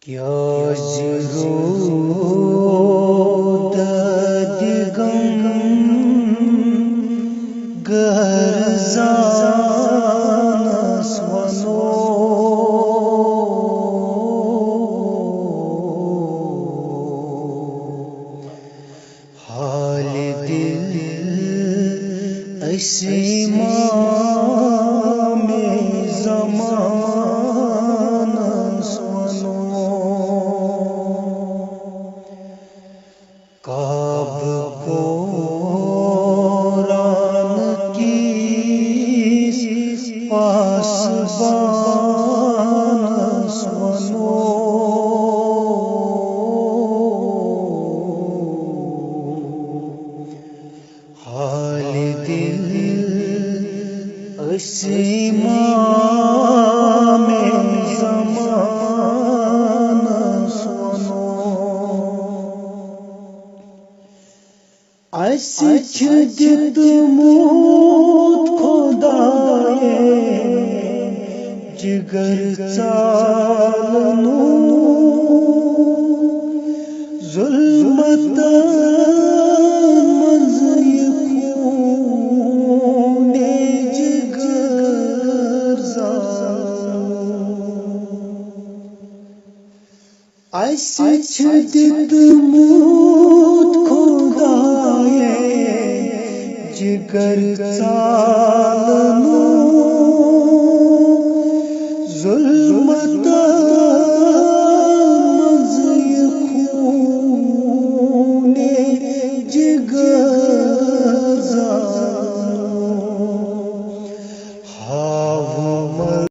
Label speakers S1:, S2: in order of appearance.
S1: کیا ضرورت غم گرزانس ونو حال دل اسمام زمانس ونو کعب قرآن کی پاسبانس ونو حال دل اسمام زمانس ونو اَسہِ چھُ دیُتمُت خۄدایے جِگر ژالنُک ظُلمتن منٛز یہِ خوٗنِ جِگر زالنُک اَسہِ چھُ دیُتمُت خۄدایے جگر ژالنُک ظُلمت